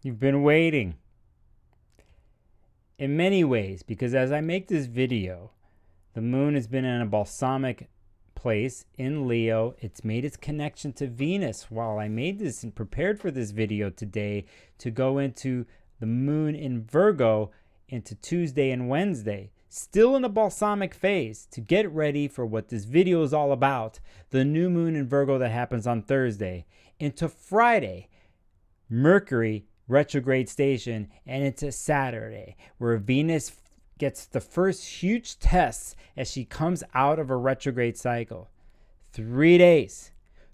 You've been waiting. In many ways, because as I make this video, the moon has been in a balsamic place in Leo. It's made its connection to Venus while I made this and prepared for this video today to go into the moon in Virgo into Tuesday and Wednesday. Still in a balsamic phase to get ready for what this video is all about, the new moon in Virgo that happens on Thursday, into Friday, Mercury Retrograde station, and into Saturday, where Venus gets the first huge tests as she comes out of a retrograde cycle. 3 days.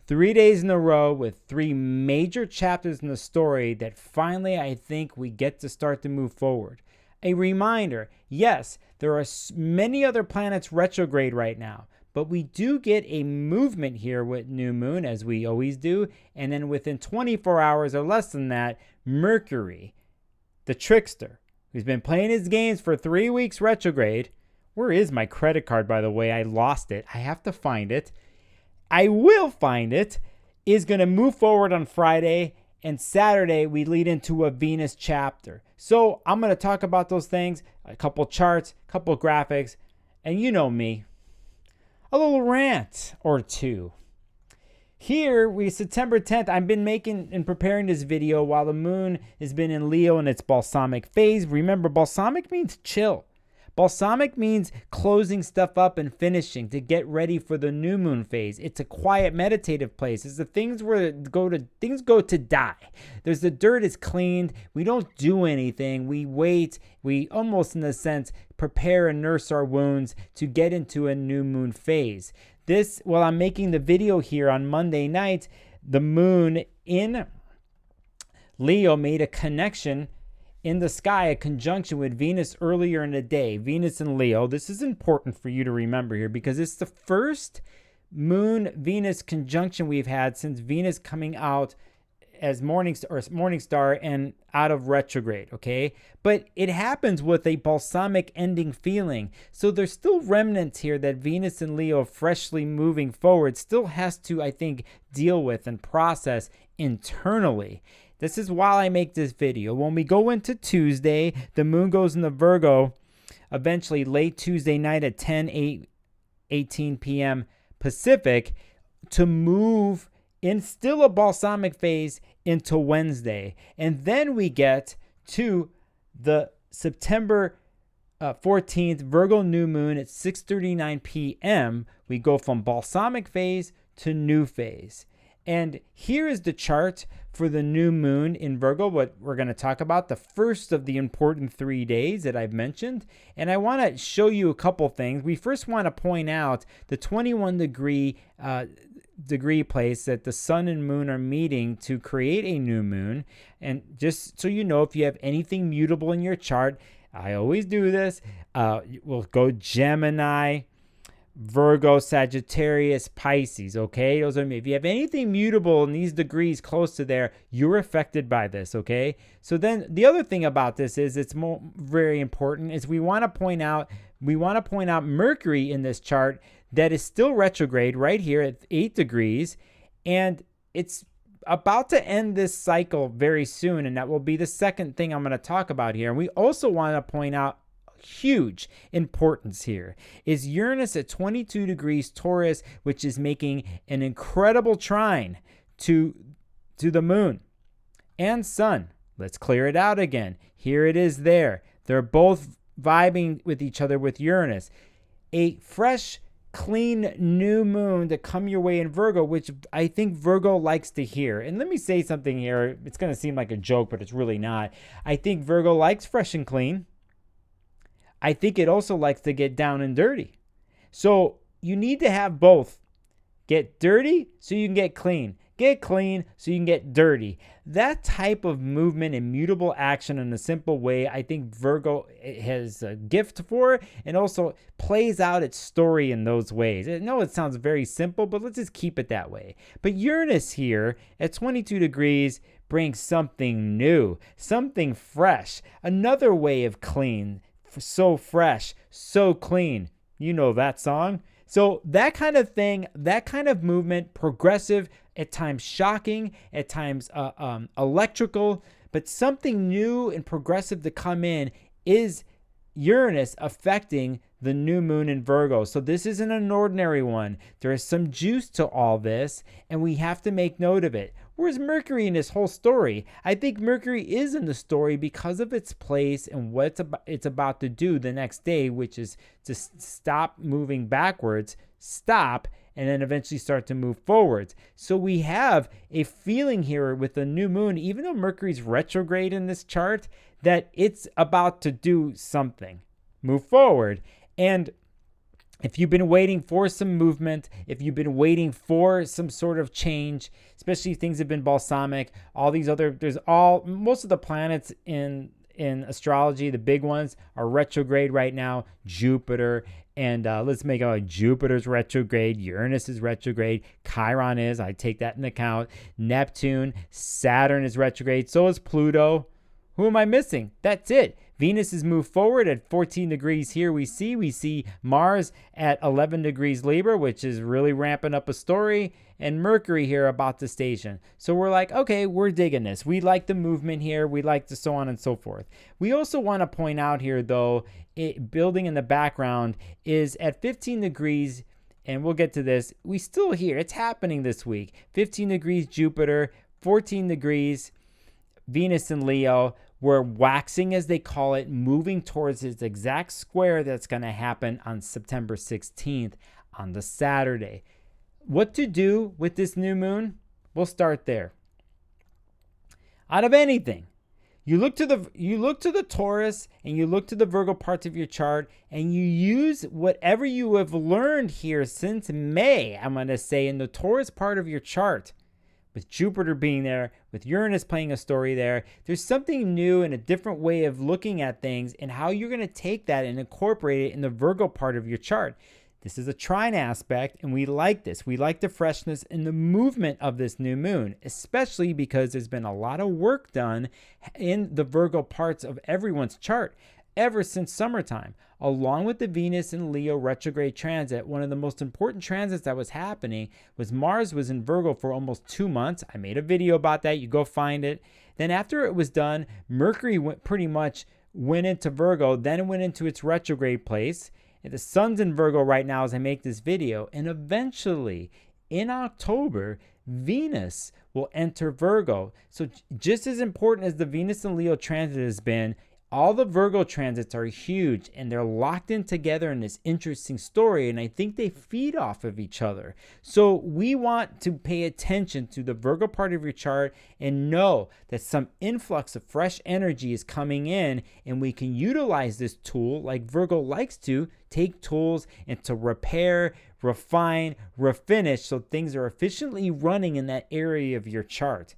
3 days in a row with 3 major chapters in the story that finally I think we get to start to move forward. A reminder, yes, there are many other planets retrograde right now, but we do get a movement here with new moon, as we always do, and then within 24 hours or less than that, Mercury, the trickster, who's been playing his games for 3 weeks retrograde. Where is my credit card, by the way? I lost it. I have to find it. I will find it. Is going to move forward on Friday, and Saturday we lead into a Venus chapter. So I'm going to talk about those things, a couple charts, a couple graphics, and you know me, a little rant or two. Here, September 10th, I've been making and preparing this video while the moon has been in Leo in its balsamic phase. Remember, balsamic means chill. Balsamic means closing stuff up and finishing to get ready for the new moon phase. It's a quiet, meditative place. It's the things where things go to die. There's the dirt is cleaned. We don't do anything. We wait. We almost, in a sense, prepare and nurse our wounds to get into a new moon phase. While I'm making the video here on Monday night, the moon in Leo made a connection in the sky, a conjunction with Venus earlier in the day. Venus in Leo. This is important for you to remember here because it's the first moon-Venus conjunction we've had since Venus coming out as morning star and out of retrograde, okay? But it happens with a balsamic ending feeling. So there's still remnants here that Venus and Leo, freshly moving forward, still has to, I think, deal with and process internally. This is why I make this video. When we go into Tuesday, the moon goes into Virgo eventually late Tuesday night at 18 p.m. Pacific to move in still a balsamic phase into Wednesday. And then we get to the September 14th Virgo new moon at 6:39 p.m. We go from balsamic phase to new phase. And here is the chart for the new moon in Virgo, what we're going to talk about, the first of the important 3 days that I've mentioned. And I want to show you a couple things. We first want to point out the 21 degree place that the sun and moon are meeting to create a new moon. And just so you know, if you have anything mutable in your chart, I always do this. We'll go Gemini, Virgo, Sagittarius, Pisces, okay? Those are me. If you have anything mutable in these degrees close to there, you're affected by this, okay? So then the other thing about this is it's very important is we want to point out Mercury in this chart that is still retrograde right here at 8 degrees, and it's about to end this cycle very soon, and that will be the second thing I'm going to talk about here. And we also want to point out huge importance here is Uranus at 22 degrees Taurus, which is making an incredible trine to the moon and sun. Let's clear it out again. Here it is there. They're both vibing with each other with Uranus. A fresh, clean new moon to come your way in Virgo, which I think Virgo likes to hear. And let me say something here. It's going to seem like a joke, but it's really not. I think Virgo likes fresh and clean. I think it also likes to get down and dirty. So you need to have both. Get dirty so you can get clean. Get clean so you can get dirty. That type of movement and mutable action in a simple way, I think Virgo has a gift for and also plays out its story in those ways. I know it sounds very simple, but let's just keep it that way. But Uranus here at 22 degrees brings something new, something fresh, another way of clean. So fresh, so clean. You know that song? So that kind of thing, that kind of movement, progressive, at times shocking, at times electrical, But something new and progressive to come in is Uranus affecting the new moon in Virgo. So this isn't an ordinary one. There is some juice to all this, and we have to make note of it. Where's Mercury in this whole story? I think Mercury is in the story because of its place and what it's about to do the next day, which is to stop moving backwards, stop, and then eventually start to move forwards. So we have a feeling here with the new moon, even though Mercury's retrograde in this chart, that it's about to do something, move forward. And if you've been waiting for some movement, if you've been waiting for some sort of change, especially if things have been balsamic, all these other, most of the planets in astrology, the big ones are retrograde right now. Jupiter, and let's make it Jupiter's retrograde, Uranus is retrograde, Chiron is, I take that into account, Neptune, Saturn is retrograde, so is Pluto. Who am I missing? That's it. Venus has moved forward at 14 degrees here. We see Mars at 11 degrees Libra, which is really ramping up a story, and Mercury here about to station. So we're like, okay, we're digging this. We like the movement here. We like the so on and so forth. We also want to point out here, though, building in the background is at 15 degrees, and we'll get to this. We still here. It's happening this week. 15 degrees Jupiter, 14 degrees Venus in Leo. We're waxing, as they call it, moving towards its exact square that's going to happen on September 16th on the Saturday. What to do with this new moon? We'll start there. Out of anything, you look to the Taurus and you look to the Virgo parts of your chart, and you use whatever you have learned here since May, I'm going to say, in the Taurus part of your chart. With Jupiter being there, with Uranus playing a story there, there's something new and a different way of looking at things and how you're going to take that and incorporate it in the Virgo part of your chart. This is a trine aspect, and we like this. We like the freshness and the movement of this new moon, especially because there's been a lot of work done in the Virgo parts of everyone's chart ever since summertime. Along with the Venus and Leo retrograde transit, one of the most important transits that was happening was Mars was in Virgo for almost 2 months. I made a video about that. You go find it. Then after it was done, Mercury pretty much went into Virgo, then it went into its retrograde place. And the sun's in Virgo right now as I make this video. And eventually, in October, Venus will enter Virgo. So just as important as the Venus and Leo transit has been, all the Virgo transits are huge, and they're locked in together in this interesting story, and I think they feed off of each other. So we want to pay attention to the Virgo part of your chart and know that some influx of fresh energy is coming in, and we can utilize this tool like Virgo likes to take tools and to repair, refine, refinish so things are efficiently running in that area of your chart.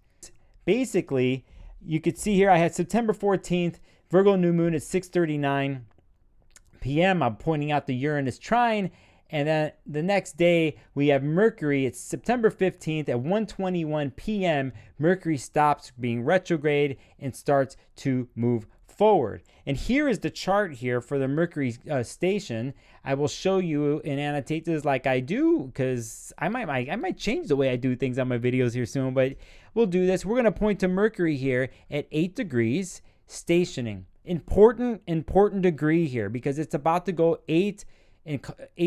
Basically, you could see here I had September 14th, Virgo new moon at 6:39 p.m. I'm pointing out the Uranus trine. And then the next day, we have Mercury. It's September 15th at 1:21 p.m. Mercury stops being retrograde and starts to move forward. And here is the chart here for the Mercury station. I will show you and annotate this like I do, because I might change the way I do things on my videos here soon, but we'll do this. We're going to point to Mercury here at 8 degrees. Stationing. Important degree here, because it's about to go 8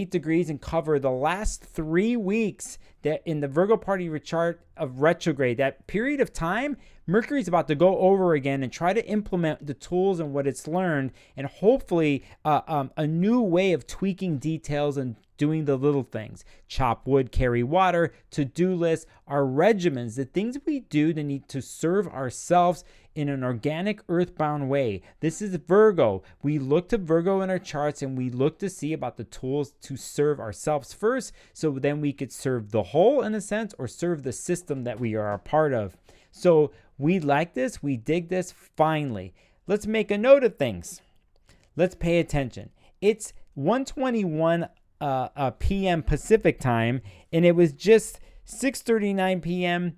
degrees and cover the last 3 weeks that in the Virgo part of your chart of retrograde. That period of time, Mercury's about to go over again and try to implement the tools and what it's learned, and hopefully a new way of tweaking details and doing the little things. Chop wood, carry water, to-do lists, our regimens, the things we do to need to serve ourselves in an organic, earthbound way. This is Virgo. We look to Virgo in our charts, and we look to see about the tools to serve ourselves first, so then we could serve the whole in a sense, or serve the system that we are a part of. So we like this. We dig this. Finally, let's make a note of things. Let's pay attention. It's 1:21 p.m. Pacific time, and it was just 6:39 p.m.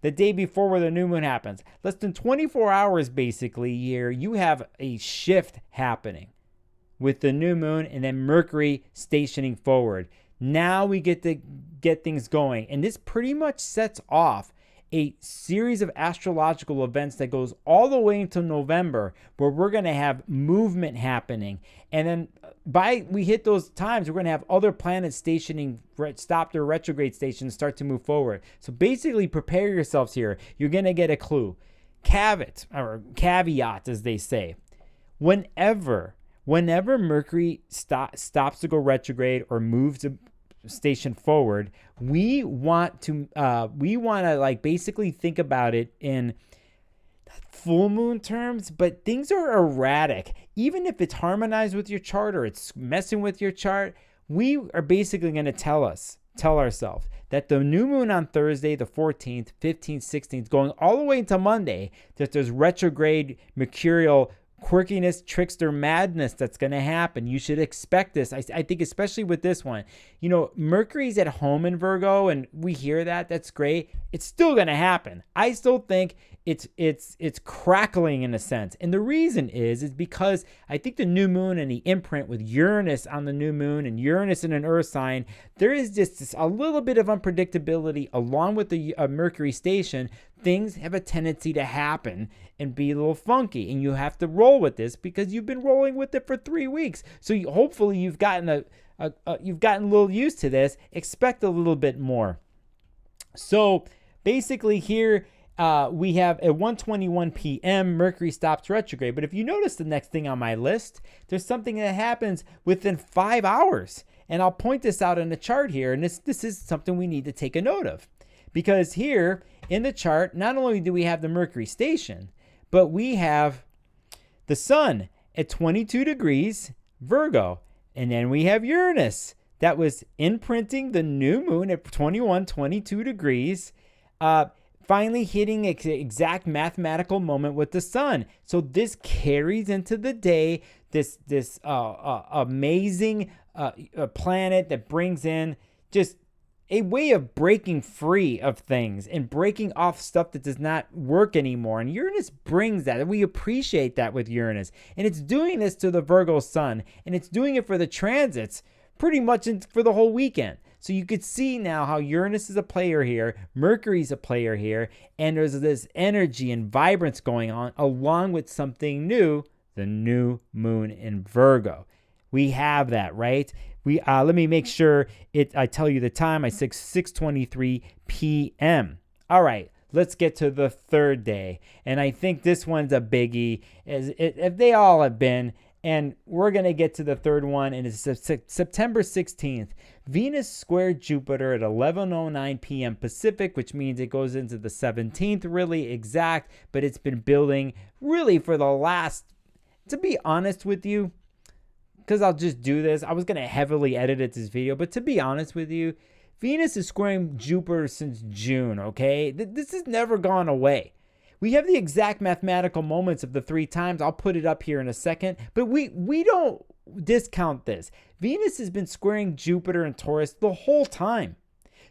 the day before where the new moon happens. Less than 24 hours basically here, you have a shift happening with the new moon and then Mercury stationing forward. Now we get to get things going, and this pretty much sets off a series of astrological events that goes all the way into November, where we're going to have movement happening. And then we hit those times, we're going to have other planets stationing, stop their retrograde stations, start to move forward. So basically, prepare yourselves here. You're going to get a clue. Caveat, as they say. Whenever Mercury stops to go retrograde or moves a station forward, we want to like basically think about it in full moon terms, but things are erratic. Even if it's harmonized with your chart or it's messing with your chart, we are basically going to tell ourselves that the new moon on Thursday, the 14th, 15th, 16th, going all the way into Monday, that there's retrograde mercurial quirkiness, trickster madness that's going to happen. You should expect this. I think especially with this one, Mercury's at home in Virgo, and we hear that. That's great. It's still going to happen. I still think it's crackling in a sense. And the reason is because I think the new moon and the imprint with Uranus on the new moon and Uranus in an earth sign, there is just a little bit of unpredictability along with the Mercury station. Things have a tendency to happen and be a little funky, and you have to roll with this because you've been rolling with it for 3 weeks. So hopefully you've gotten you've gotten a little used to this. Expect a little bit more. So basically here we have at 1:21 p.m. Mercury stops retrograde. But if you notice the next thing on my list, there's something that happens within 5 hours, and I'll point this out in the chart here. And this is something we need to take a note of, because here in the chart, not only do we have the Mercury station, but we have the sun at 22 degrees Virgo. And then we have Uranus that was imprinting the new moon at 22 degrees, finally hitting an exact mathematical moment with the sun. So this carries into the day this amazing planet that brings in just a way of breaking free of things and breaking off stuff that does not work anymore. And Uranus brings that, and we appreciate that with Uranus. And it's doing this to the Virgo sun, and it's doing it for the transits pretty much for the whole weekend. So you could see now how Uranus is a player here, Mercury's a player here, and there's this energy and vibrance going on along with something new, the new moon in Virgo. We have that, right? Let me make sure I tell you the time. I said 6:23 p.m. All right, let's get to the third day. And I think this one's a biggie, as they all have been. And we're going to get to the third one, and it's September 16th. Venus squared Jupiter at 11:09 p.m. Pacific, which means it goes into the 17th, really exact, but it's been building really for the last, to be honest with you, because I'll just do this. I was going to heavily edit this video, but to be honest with you, Venus is squaring Jupiter since June, okay? This has never gone away. We have the exact mathematical moments of the 3 times. I'll put it up here in a second, but we don't discount this. Venus has been squaring Jupiter and Taurus the whole time.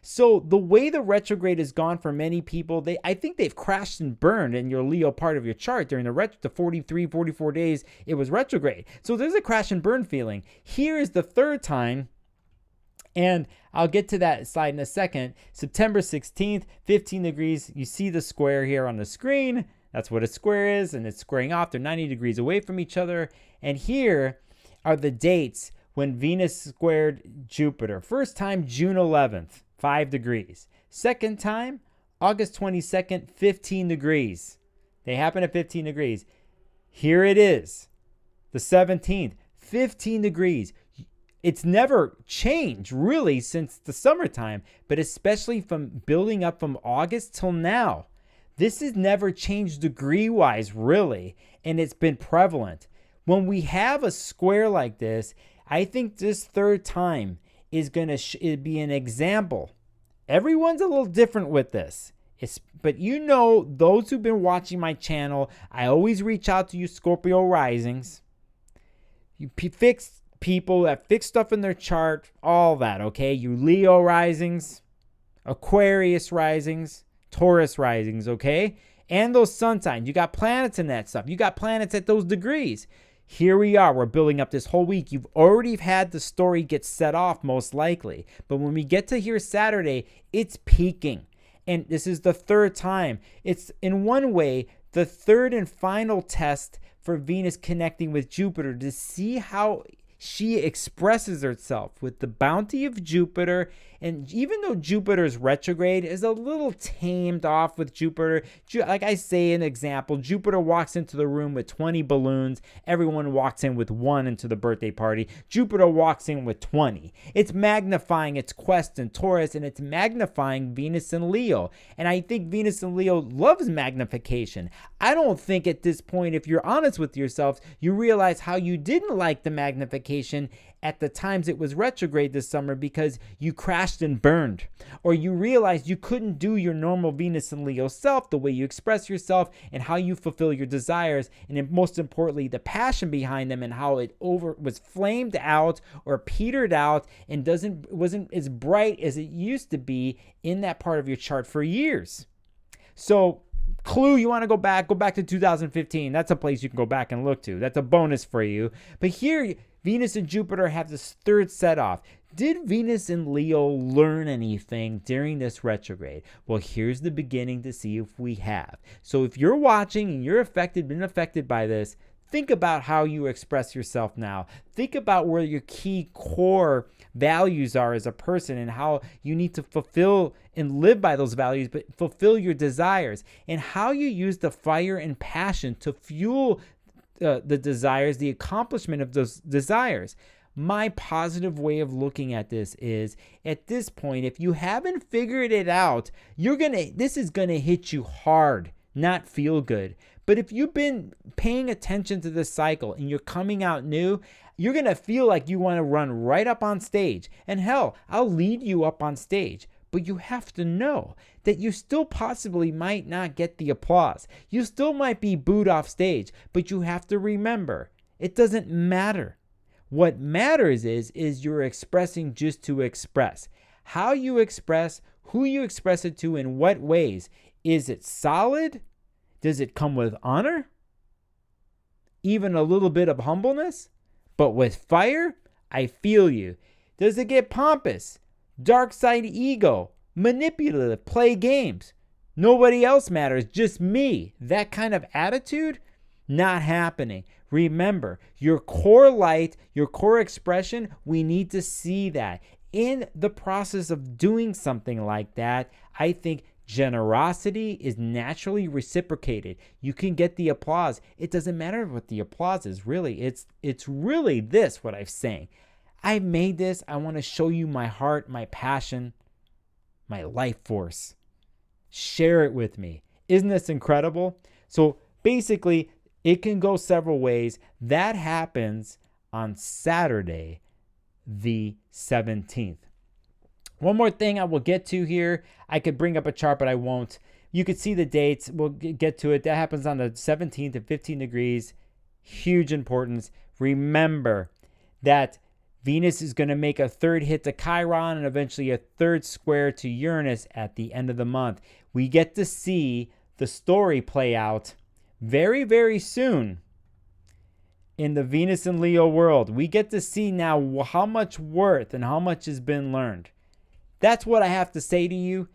So the way the retrograde has gone for many people, I think they've crashed and burned in your Leo part of your chart during the 43, 44 days it was retrograde. So there's a crash and burn feeling. Here is the third time, and I'll get to that slide in a second. September 16th, 15 degrees. You see the square here on the screen. That's what a square is, and it's squaring off. They're 90 degrees away from each other. And here are the dates when Venus squared Jupiter. First time, June 11th, 5 degrees. Second time, August 22nd, 15 degrees. They happen at 15 degrees. Here it is, the 17th, 15 degrees. It's never changed really since the summertime, but especially from building up from August till now. This has never changed degree-wise really, and it's been prevalent. When we have a square like this, I think this third time is going to be an example. Everyone's a little different with this. But those who've been watching my channel, I always reach out to you Scorpio risings. You fix people that fix stuff in their chart, all that, okay? You Leo risings, Aquarius risings, Taurus risings, okay? And those sun signs. You got planets in that stuff. You got planets at those degrees. Here we are. We're building up this whole week. You've already had the story get set off most likely. But when we get to here Saturday, it's peaking. And this is the third time. It's in one way the third and final test for Venus connecting with Jupiter to see how she expresses herself with the bounty of Jupiter. And even though Jupiter's retrograde is a little tamed off with Jupiter, like I say an example, Jupiter walks into the room with 20 balloons. Everyone walks in with one into the birthday party. Jupiter walks in with 20. It's magnifying its quest in Taurus, and it's magnifying Venus in Leo. And I think Venus in Leo loves magnification. I don't think at this point, if you're honest with yourself, you realize how you didn't like the magnification at the times it was retrograde this summer because you crashed and burned, or you realized you couldn't do your normal Venus and Leo self, the way you express yourself and how you fulfill your desires, and most importantly, the passion behind them and how it was flamed out or petered out and wasn't as bright as it used to be in that part of your chart for years. So clue, you want to go back to 2015. That's a place you can go back and look to. That's a bonus for you. But here, Venus and Jupiter have this third set off. Did Venus and Leo learn anything during this retrograde? Well, here's the beginning to see if we have. So if you're watching and you're been affected by this, think about how you express yourself now. Think about where your key core values are as a person and how you need to fulfill and live by those values, but fulfill your desires, and how you use the fire and passion to fuel the desires, the accomplishment of those desires. My positive way of looking at this is, at this point, if you haven't figured it out, this is gonna hit you hard, not feel good. But if you've been paying attention to this cycle and you're coming out new, you're going to feel like you want to run right up on stage. And hell, I'll lead you up on stage. But you have to know that you still possibly might not get the applause. You still might be booed off stage. But you have to remember, it doesn't matter. What matters is you're expressing just to express. How you express, who you express it to, in what ways. Is it solid? Does it come with honor? Even a little bit of humbleness? But with fire? I feel you. Does it get pompous? Dark side ego? Manipulative? Play games? Nobody else matters, just me. That kind of attitude? Not happening. Remember, your core light, your core expression, we need to see that. In the process of doing something like that, I think generosity is naturally reciprocated. You can get the applause. It doesn't matter what the applause is, really. It's really this, what I'm saying. I've made this. I want to show you my heart, my passion, my life force. Share it with me. Isn't this incredible? So basically, it can go several ways. That happens on Saturday, the 17th. One more thing I will get to here. I could bring up a chart, but I won't. You could see the dates. We'll get to it. That happens on the 17th at 15 degrees. Huge importance. Remember that Venus is going to make a third hit to Chiron and eventually a third square to Uranus at the end of the month. We get to see the story play out very, very soon in the Venus and Leo world. We get to see now how much worth and how much has been learned. That's what I have to say to you.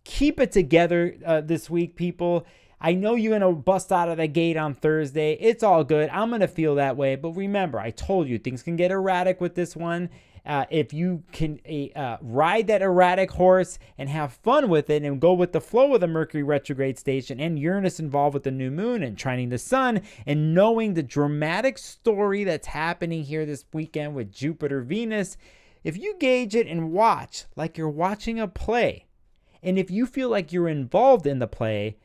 Keep it together this week, people. I know you're going to bust out of the gate on Thursday. It's all good. I'm going to feel that way. But remember, I told you, things can get erratic with this one. If you can ride that erratic horse and have fun with it and go with the flow of the Mercury retrograde station and Uranus involved with the new moon and trining the sun and knowing the dramatic story that's happening here this weekend with Jupiter, Venus, if you gauge it and watch like you're watching a play, and if you feel like you're involved in the play,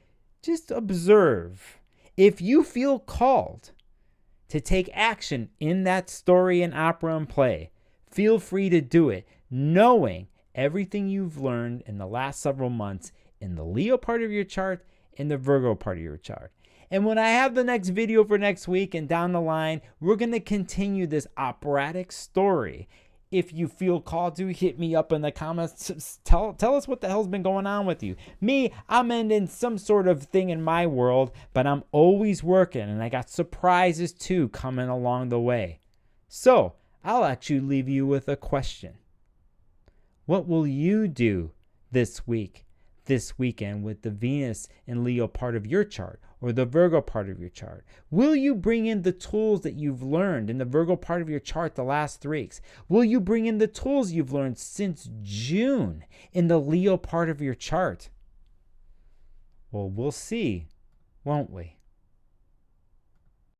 just observe. If you feel called to take action in that story and opera and play, feel free to do it, knowing everything you've learned in the last several months in the Leo part of your chart and the Virgo part of your chart. And when I have the next video for next week and down the line, we're going to continue this operatic story. If you feel called to, hit me up in the comments. Tell us what the hell's been going on with you. Me, I'm ending some sort of thing in my world, but I'm always working, and I got surprises too coming along the way. So I'll actually leave you with a question. What will you do this week this weekend with the Venus and Leo part of your chart or the Virgo part of your chart? Will you bring in the tools that you've learned in the Virgo part of your chart the last 3 weeks? Will you bring in the tools you've learned since June in the Leo part of your chart? Well, we'll see, won't we?